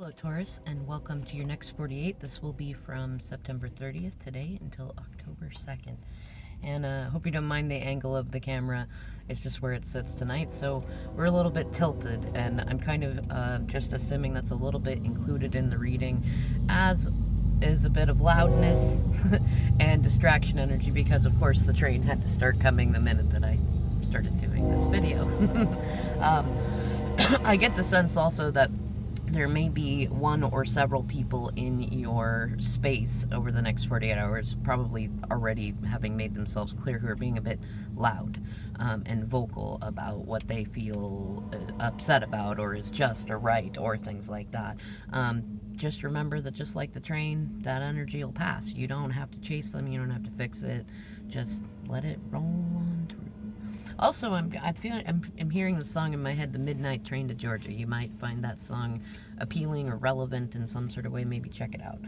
Hello, Taurus, and welcome to your next 48. This will be from September 30th today until October 2nd. And hope you don't mind the angle of the camera. It's just where it sits tonight, so we're a little bit tilted, and I'm kind of just assuming that's a little bit included in the reading, as is a bit of loudness and distraction energy, because of course the train had to start coming the minute that I started doing this video. I get the sense also that there may be one or several people in your space over the next 48 hours, probably already having made themselves clear, who are being a bit loud and vocal about what they feel upset about, or is just or right, or things like that. Just remember that just like the train, that energy will pass. You don't have to chase them. You don't have to fix it. Just let it roll on through. Also, I'm hearing the song in my head, "The Midnight Train to Georgia." You might find that song appealing or relevant in some sort of way. Maybe check it out.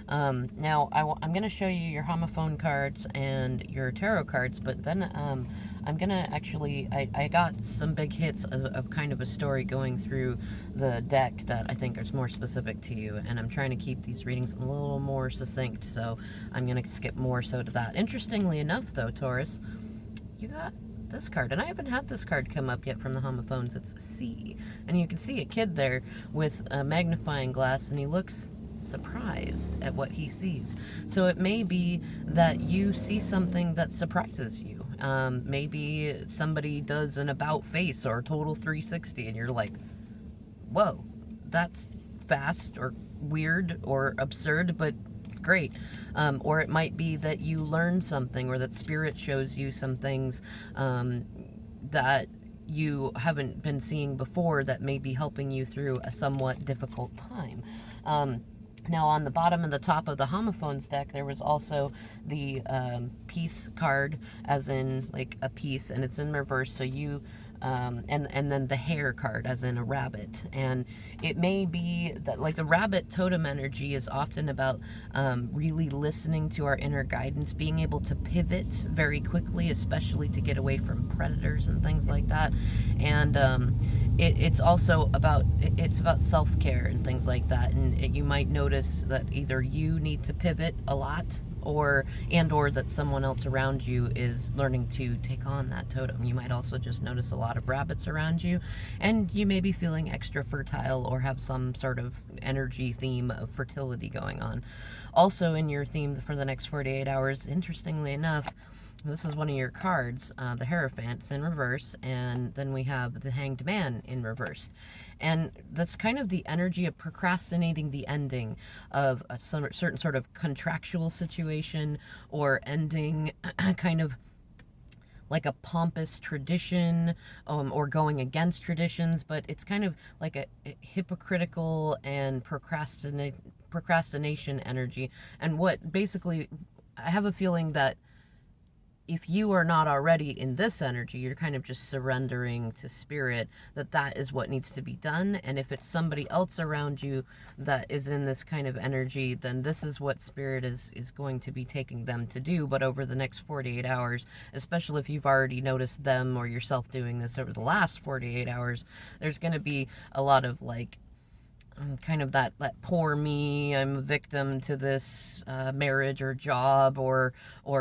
Now, I'm going to show you your homophone cards and your tarot cards, but then I'm going to actually, I got some big hits of kind of a story going through the deck that I think is more specific to you, and I'm trying to keep these readings a little more succinct, so I'm going to skip more so to that. Interestingly enough, though, Taurus, you got this card, and I haven't had this card come up yet from the homophones. It's C, and you can see a kid there with a magnifying glass, and he looks surprised at what he sees. So it may be that you see something that surprises you. Maybe somebody does an about face or a total 360, and you're like, whoa, that's fast or weird or absurd, but great. Or it might be that you learn something, or that spirit shows you some things that you haven't been seeing before, that may be helping you through a somewhat difficult time. Now, on the bottom and the top of the homophones deck, there was also the peace card, as in like a piece, and it's in reverse, so you and then the hare card, as in a rabbit. And it may be that, like, the rabbit totem energy is often about really listening to our inner guidance, being able to pivot very quickly, especially to get away from predators and things like that. And it's also about self-care and things like that. And you might notice that either you need to pivot a lot, or that someone else around you is learning to take on that totem. You might also just notice a lot of rabbits around you, and you may be feeling extra fertile or have some sort of energy theme of fertility going on. Also in your theme for the next 48 hours, interestingly enough, this is one of your cards, the Hierophant. It's in reverse, and then we have the Hanged Man in reverse. And that's kind of the energy of procrastinating the ending of a certain sort of contractual situation, or ending kind of like a pompous tradition, or going against traditions, but it's kind of like a hypocritical and procrastination energy. And what basically, I have a feeling that if you are not already in this energy, you're kind of just surrendering to spirit that is what needs to be done. And if it's somebody else around you that is in this kind of energy, then this is what spirit is going to be taking them to do. But over the next 48 hours, especially if you've already noticed them or yourself doing this over the last 48 hours, there's going to be a lot of like, kind of that poor me, I'm a victim to this marriage or job, or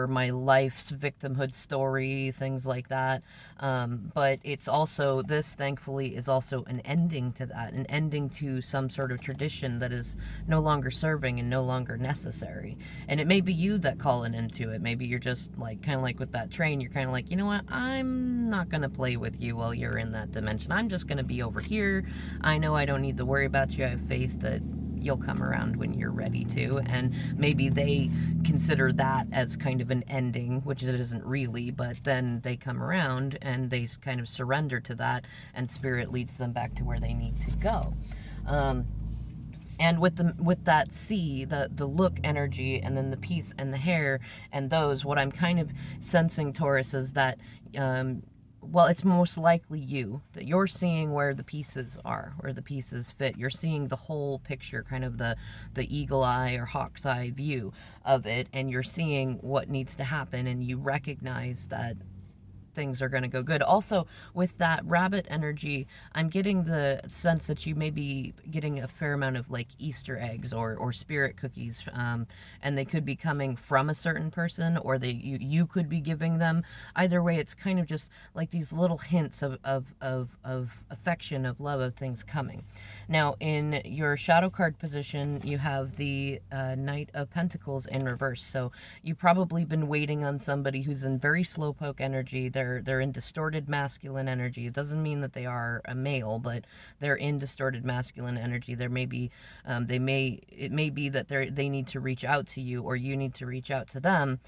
my life's victimhood story, things like that. But it's also, this thankfully is also an ending to that, an ending to some sort of tradition that is no longer serving and no longer necessary. And it may be you that call an end to it. Maybe you're just like, kind of like with that train, you're kind of like, you know what, I'm not going to play with you while you're in that dimension. I'm just going to be over here. I know I don't need to worry about you. I have faith that you'll come around when you're ready to. And maybe they consider that as kind of an ending, which it isn't really, but then they come around and they kind of surrender to that, and spirit leads them back to where they need to go. And with that C, the look energy, and then the peace and the hair, and those, what I'm kind of sensing, Taurus, is that well, it's most likely you, that you're seeing where the pieces are, where the pieces fit. You're seeing the whole picture, kind of the eagle eye or hawk's eye view of it, and you're seeing what needs to happen, and you recognize that things are going to go good. Also, with that rabbit energy, I'm getting the sense that you may be getting a fair amount of like Easter eggs or spirit cookies, and they could be coming from a certain person, or you could be giving them. Either way, it's kind of just like these little hints of affection, of love, of things coming. Now, in your shadow card position, you have the Knight of Pentacles in reverse. So you've probably been waiting on somebody who's in very slowpoke energy. They're in distorted masculine energy. It doesn't mean that they are a male, but they're in distorted masculine energy. There may be, it may be that they need to reach out to you, or you need to reach out to them,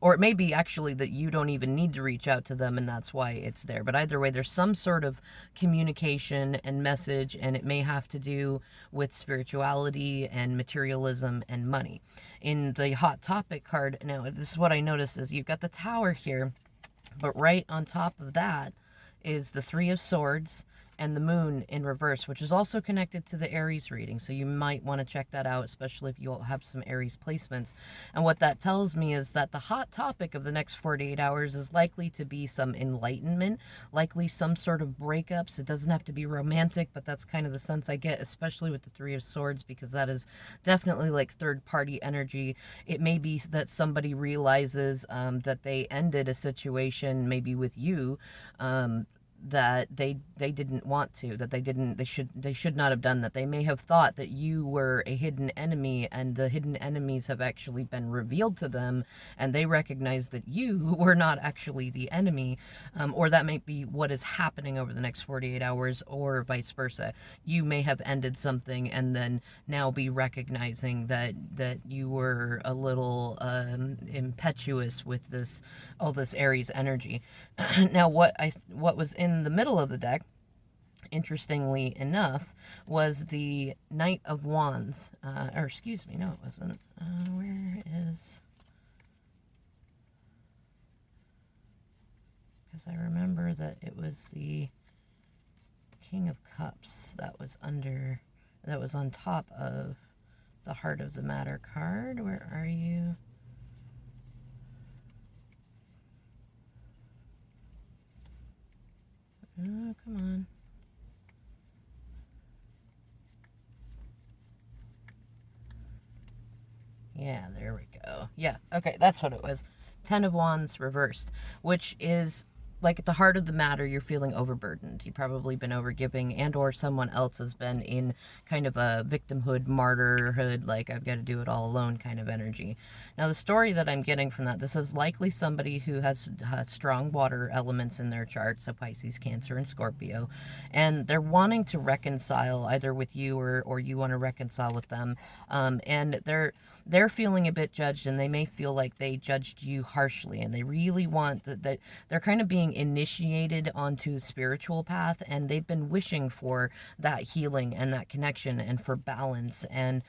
or it may be actually that you don't even need to reach out to them and that's why it's there. But either way, there's some sort of communication and message, and it may have to do with spirituality and materialism and money. In the Hot Topic card, now this is what I noticed is you've got the Tower here, but right on top of that is the Three of Swords and the Moon in reverse, which is also connected to the Aries reading. So you might want to check that out, especially if you have some Aries placements. And what that tells me is that the hot topic of the next 48 hours is likely to be some enlightenment, likely some sort of breakups. It doesn't have to be romantic, but that's kind of the sense I get, especially with the Three of Swords, because that is definitely like third-party energy. It may be that somebody realizes that they ended a situation, maybe with you, that they didn't want to, that they should not have done that. They may have thought that you were a hidden enemy, and the hidden enemies have actually been revealed to them, and they recognize that you were not actually the enemy, or that may be what is happening over the next 48 hours, or vice versa. You may have ended something and then now be recognizing that you were a little impetuous with all this Aries energy. Now, what was in the middle of the deck, interestingly enough, was the Knight of Wands. Or excuse me, no, it wasn't. Where is... Because I remember that it was the King of Cups that was on top of the Heart of the Matter card. Where are you? Oh, come on. Yeah, there we go. Yeah, okay, that's what it was. 10 of Wands reversed, which is like at the heart of the matter, you're feeling overburdened. You've probably been overgiving, and or someone else has been in kind of a victimhood, martyrhood, like I've got to do it all alone kind of energy. Now, the story that I'm getting from that, this is likely somebody who has strong water elements in their chart, so Pisces, Cancer, and Scorpio, and they're wanting to reconcile either with you or you want to reconcile with them, and they're feeling a bit judged, and they may feel like they judged you harshly, and they really want that they're kind of being initiated onto a spiritual path, and they've been wishing for that healing and that connection and for balance, and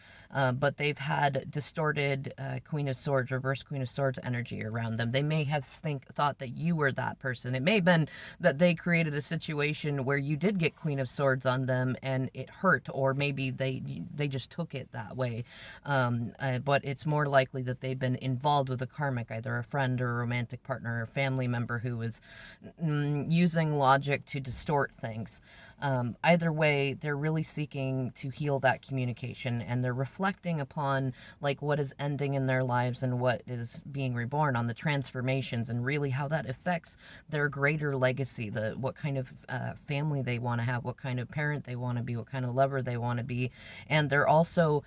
but they've had distorted Queen of Swords, reverse Queen of Swords energy around them. They may have thought that you were that person. It may have been that they created a situation where you did get Queen of Swords on them and it hurt, or maybe they just took it that way. But it's more likely that they've been involved with a karmic, either a friend or a romantic partner or a family member who was using logic to distort things. Either way, they're really seeking to heal that communication, and they're reflecting upon like what is ending in their lives and what is being reborn, on the transformations, and really how that affects their greater legacy, what kind of family they want to have, what kind of parent they want to be, what kind of lover they want to be. And they're also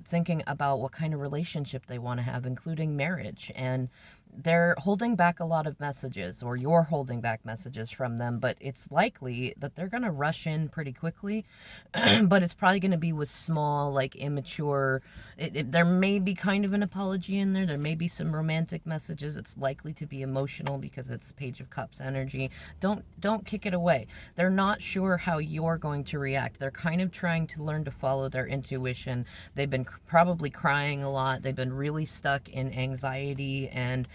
thinking about what kind of relationship they want to have, including marriage. And they're holding back a lot of messages, or you're holding back messages from them, but it's likely that they're going to rush in pretty quickly, but it's probably going to be with small, like immature, there may be kind of an apology in there, there may be some romantic messages, it's likely to be emotional because it's Page of Cups energy. Don't kick it away. They're not sure how you're going to react. They're kind of trying to learn to follow their intuition. They've been probably crying a lot. They've been really stuck in anxiety, and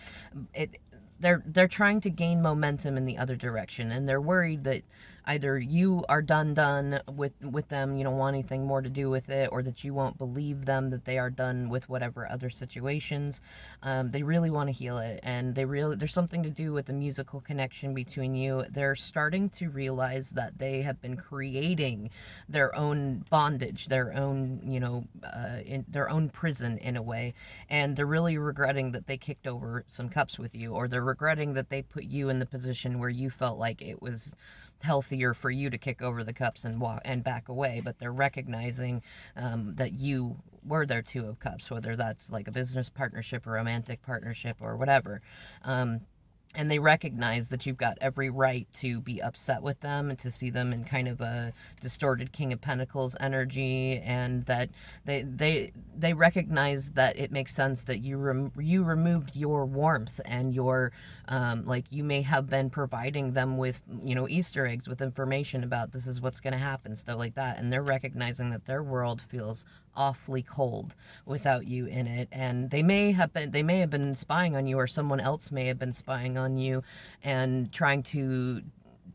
they're trying to gain momentum in the other direction, and they're worried that either you are done with them, you don't want anything more to do with it, or that you won't believe them that they are done with whatever other situations. They really want to heal it, and there's something to do with the musical connection between you. They're starting to realize that they have been creating their own bondage, their own, in their own prison in a way, and they're really regretting that they kicked over some cups with you, or they're regretting that they put you in the position where you felt like it was healthier for you to kick over the cups and walk and back away. But they're recognizing that you were their two of cups, whether that's like a business partnership, or romantic partnership, or whatever. And they recognize that you've got every right to be upset with them and to see them in kind of a distorted King of Pentacles energy, and that they recognize that it makes sense that you removed your warmth and your like you may have been providing them with Easter eggs with information about this is what's going to happen, stuff like that, and they're recognizing that their world feels awfully cold without you in it, and they may have been spying on you, or someone else may have been spying on you and trying to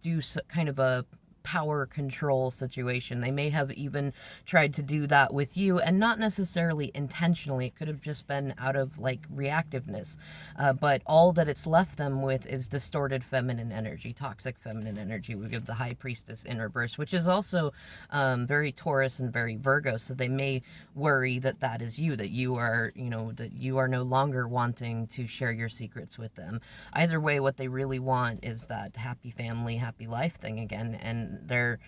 do kind of a power control situation. They may have even tried to do that with you, and not necessarily intentionally. It could have just been out of like reactiveness, but all that it's left them with is distorted feminine energy, toxic feminine energy. We give the High Priestess in reverse, which is also very Taurus and very Virgo, so they may worry that that is you, that you are that you are no longer wanting to share your secrets with them. Either way, what they really want is that happy family, happy life thing again, and they're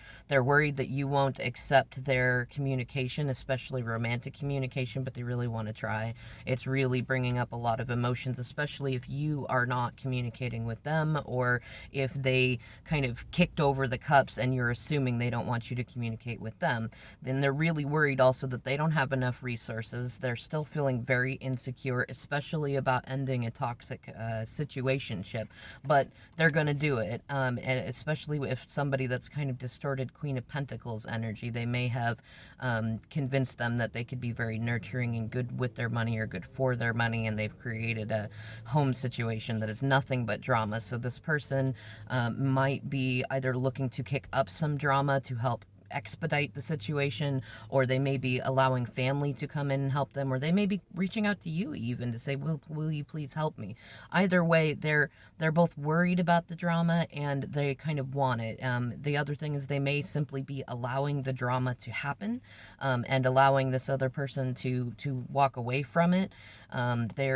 worried that you won't accept their communication, especially romantic communication, but they really want to try. It's really bringing up a lot of emotions, especially if you are not communicating with them, or if they kind of kicked over the cups and you're assuming they don't want you to communicate with them. Then they're really worried also that they don't have enough resources. They're still feeling very insecure, especially about ending a toxic situationship, but they're going to do it, and especially if somebody that's kind of distorted Queen of Pentacles energy, they may have convinced them that they could be very nurturing and good with their money, or good for their money, and they've created a home situation that is nothing but drama. So this person might be either looking to kick up some drama to help expedite the situation, or they may be allowing family to come in and help them, or they may be reaching out to you even to say, will you please help me? Either way, they're both worried about the drama and they kind of want it. The other thing is they may simply be allowing the drama to happen, and allowing this other person to walk away from it. They're